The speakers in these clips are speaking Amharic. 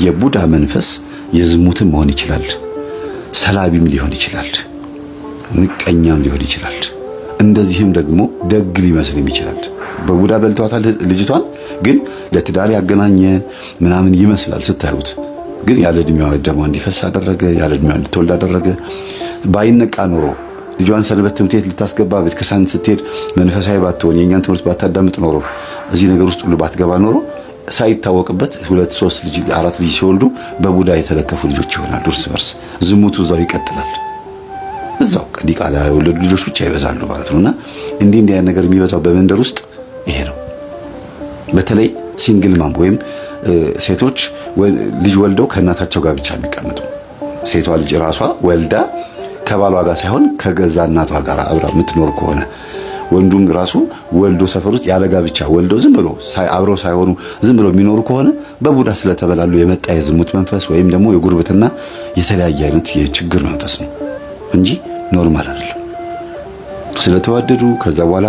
የቡዳ መንፈስ የዝሙትም መሆን ይችላል፣ ሰላቢም ሊሆን ይችላል፣ ምቀኛም ሊሆን ይችላል። እንደዚህም ደግሞ ደግ ሊመስልም ይችላል። በቡዳ በልቷታል ልጅቷን፣ ግን ለትዳር ያገናኘ ምናምን ይመስላል ስታዩት። ግን ያለ እድሜዋ ደሟ እንዲፈስ አደረገ፣ ያለ እድሜዋ እንድትወልድ አደረገ። ባይነቃ ኖሮ ልጇን ሰንበት ትምህርት ቤት ልታስገባ ቤተክርስቲያን ስትሄድ መንፈሳዊ ባትሆን የኛን ትምህርት ባታዳምጥ ኖሮ እዚህ ነገር ውስጥ ሁሉ ባትገባ ኖሮ ሳይታወቅበት 2 3 ልጅ 4 ልጅ ሲወልዱ በቡዳ የተለከፉ ልጆች ይሆናሉ። እርስ በርስ ዝሙቱ እዛው ይቀጥላል። እዛው ዲቃላ የወለዱ ልጆች ብቻ ይበዛሉ ማለት ነውና እንዲህ ያን ነገር የሚበዛው በመንደር ውስጥ ይሄ ነው። በተለይ ሲንግል ማም ወይም ሴቶች ልጅ ወልደው ከእናታቸው ጋር ብቻ የሚቀመጡ፣ ሴቷ ልጅ ራሷ ወልዳ ከባሏ ጋር ሳይሆን ከገዛ እናቷ ጋር አብራ የምትኖር ከሆነ፣ ወንዱም ራሱ ወልዶ ሰፈር ውስጥ ያለ ጋብቻ ወልደው ዝም ብሎ አብረው ሳይሆኑ ዝም ብሎ የሚኖሩ ከሆነ በቡዳ ስለተበላሉ የመጣ የዝሙት መንፈስ ወይም ደግሞ የጉርብትና የተለያየ አይነት የችግር መንፈስ ነው እንጂ ኖርማል አይደለም። ስለተዋደዱ ከዛ በኋላ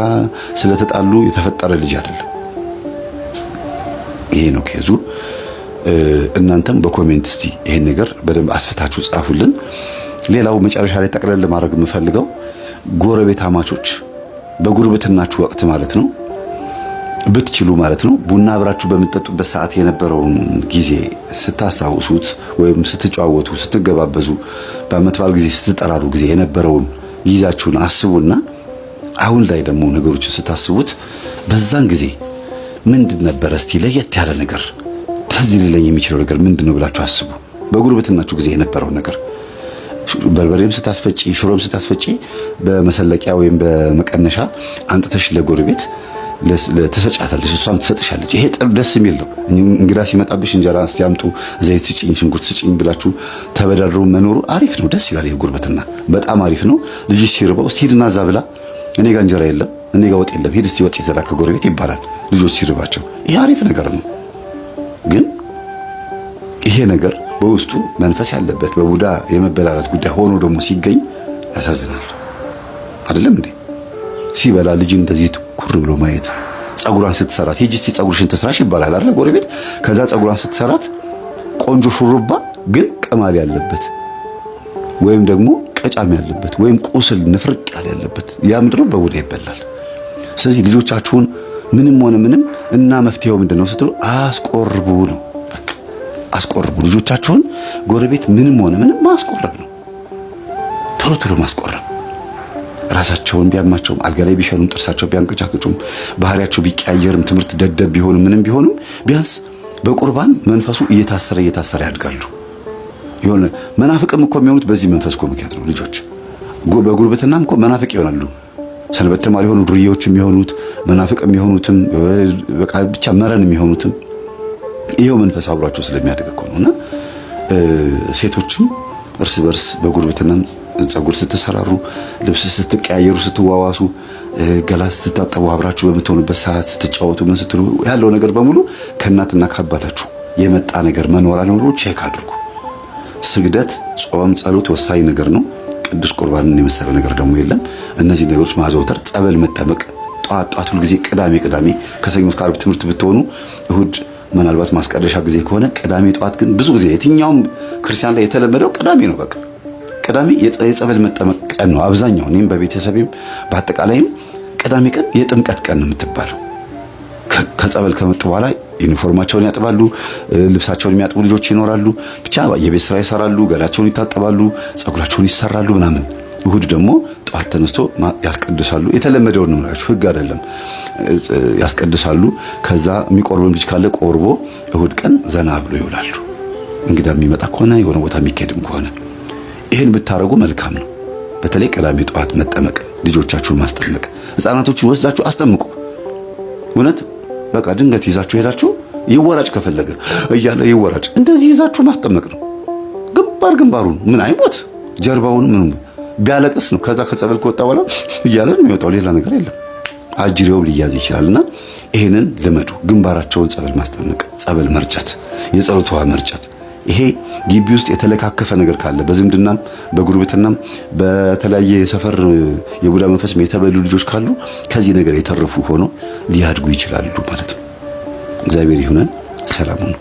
ስለተጣሉ የተፈጠረ ልጅ አይደለም። ይሄ ነው ከዙ። እናንተም በኮሜንት እስቲ ይሄን ነገር በደንብ አስፍታችሁ ጻፉልን። ሌላው መጨረሻ ላይ ጠቅለል ማድረግ የምፈልገው ጎረቤት አማቾች በጉርብትናችሁ ወቅት ማለት ነው ብትችሉ ማለት ነው ቡና አብራችሁ በምትጠጡበት ሰዓት የነበረውን ጊዜ ስታስታውሱት ወይም ስትጫወቱ ስትገባበዙ በአመት በዓል ጊዜ ስትጠራሩ ጊዜ የነበረውን ይዛችሁን አስቡና አሁን ላይ ደግሞ ነገሮችን ስታስቡት በዛን ጊዜ ምንድን ነበር እስቲ ለየት ያለ ነገር ትዝ ሊለኝ የሚችለው ነገር ምንድነው ብላችሁ አስቡ። በጉርብትናችሁ ጊዜ የነበረው ነገር በርበሬም ስታስፈጪ ሽሮም ስታስፈጪ በመሰለቂያ ወይም በመቀነሻ አንጥተሽ ለጎረቤት ለተሰጫታለሽ፣ እሷም ትሰጥሻለች። ይሄ ደስ የሚል ነው። እንግዳ ሲመጣብሽ እንጀራ ሲያምጡ ዘይት ስጪኝ ሽንኩርት ስጪኝ ብላችሁ ተበዳድሮ መኖሩ አሪፍ ነው፣ ደስ ይላል። የጉርብትና በጣም አሪፍ ነው። ልጅ ሲርበው እስቲ ሂድና እዛ ብላ፣ እኔ ጋር እንጀራ የለም እኔ ጋር ወጥ የለም ሂድ እስቲ ወጥ ይዘላ ከጎረቤት ይባላል ልጆች ሲርባቸው። ይሄ አሪፍ ነገር ነው። ግን ይሄ ነገር በውስጡ መንፈስ ያለበት በቡዳ የመበላላት ጉዳይ ሆኖ ደግሞ ሲገኝ ያሳዝናል። አይደለም እንዴ? ሲበላ ልጅ እንደዚህ ኩር ብሎ ማየት፣ ጸጉሯን ስትሰራት ሂጂ እስቲ ጸጉርሽን ትስራሽ ይባላል አይደል ጎረቤት። ከዛ ጸጉሯን ስትሰራት ቆንጆ ሹሩባ ግን ቅማል ያለበት ወይም ደግሞ ቀጫም ያለበት ወይም ቁስል ንፍርቅ ያለበት ያ ምንድነው በቡዳ ይበላል። ስለዚህ ልጆቻችሁን ምንም ሆነ ምንም እና መፍትሄው ምንድነው ስትሉ አስቆርቡ ነው። በቃ አስቆርቡ ልጆቻችሁን። ጎረቤት ምንም ሆነ ምንም ማስቆረብ ነው። ቶሎ ቶሎ ማስቆረብ። ራሳቸውን ቢያማቸውም አልጋ ላይ ቢሸኑም ጥርሳቸው ቢያንቀጫቅጩም ባህሪያቸው ቢቀያየርም ትምህርት ደደብ ቢሆንም ምንም ቢሆንም ቢያንስ በቁርባን መንፈሱ እየታሰረ ያድጋሉ። የሆነ መናፍቅም እኮ የሚሆኑት በዚህ መንፈስ እኮ ምክንያት ነው። ልጆች በጉርብትናም እኮ መናፍቅ ይሆናሉ። ሰንበት ተማሪ የሆኑ ዱርዬዎች የሚሆኑት መናፍቅ የሚሆኑትም በቃ ብቻ መረን የሚሆኑትም ይሄው መንፈስ አብሯቸው ስለሚያድግ እኮ ነውና ሴቶችም እርስ በርስ በጉርብትናም ጸጉር ስትሰራሩ፣ ልብስ ስትቀያየሩ፣ ስትዋዋሱ፣ ገላ ስትታጠቡ አብራችሁ በምትሆኑበት ሰዓት ስትጫወቱ ምን ስትሉ ያለው ነገር በሙሉ ከእናትና ከአባታችሁ የመጣ ነገር መኖር አለመኖሩ ቼክ አድርጉ። ስግደት፣ ጾም፣ ጸሎት ወሳኝ ነገር ነው። ቅዱስ ቁርባንን የመሰለ ነገር ደግሞ የለም። እነዚህ ነገሮች ማዘውተር፣ ጸበል መጠመቅ፣ ጧት ሁሉ ጊዜ ቅዳሜ ከሰኞ እስከ ዓርብ ትምህርት ብትሆኑ እሁድ ምናልባት ማስቀደሻ ጊዜ ከሆነ ቅዳሜ ጧት ግን ብዙ ጊዜ የትኛውም ክርስቲያን ላይ የተለመደው ቅዳሜ ነው። በቃ ቅዳሜ የጸበል መጠመቅ ቀን ነው። አብዛኛው እኔም በቤተሰቤም በአጠቃላይም ቅዳሜ ቀን የጥምቀት ቀን ነው የምትባለው። ከጸበል ከመጡ በኋላ ዩኒፎርማቸውን ያጥባሉ፣ ልብሳቸውን የሚያጥቡ ልጆች ይኖራሉ። ብቻ የቤት ስራ ይሰራሉ፣ ገላቸውን ይታጠባሉ፣ ጸጉራቸውን ይሰራሉ ምናምን። እሁድ ደግሞ ጧት ተነስቶ ያስቀድሳሉ። የተለመደውን ነው ማለት ህግ አይደለም። ያስቀድሳሉ። ከዛ የሚቆርብም ልጅ ካለ ቆርቦ እሁድ ቀን ዘና ብሎ ይውላሉ። እንግዳ የሚመጣ ከሆነ የሆነ ቦታ የሚኬድም ከሆነ ይሄን ብታረጉ መልካም ነው። በተለይ ቅዳሜ ጧት መጠመቅ፣ ልጆቻችሁን ማስጠመቅ፣ ህፃናቶችን ወስዳችሁ አስጠምቁ። እውነት በቃ ድንገት ይዛችሁ ሄዳችሁ ይወራጭ ከፈለገ እያለ ይወራጭ እንደዚህ ይዛችሁ ማስጠመቅ ነው። ግንባሩን ምን አይሞት ጀርባውን ምን ቢያለቅስ ነው። ከዛ ከጸበል ከወጣ በኋላ እያለ ነው የሚወጣው። ሌላ ነገር የለም። አጅሬው ሊያዝ ይችላልና ይሄንን ልመዱ። ግንባራቸውን ጸበል ማስጠመቅ፣ ጸበል መርጨት፣ የጸሎት ውሃ መርጨት። ይሄ ግቢ ውስጥ የተለካከፈ ነገር ካለ በዝምድናም በጉርብትናም በተለያየ ሰፈር የቡዳ መንፈስ የተበሉ ልጆች ካሉ ከዚህ ነገር የተረፉ ሆኖ ሊያድጉ ይችላሉ ማለት ነው። እግዚአብሔር ይሁነን። ሰላም ነው።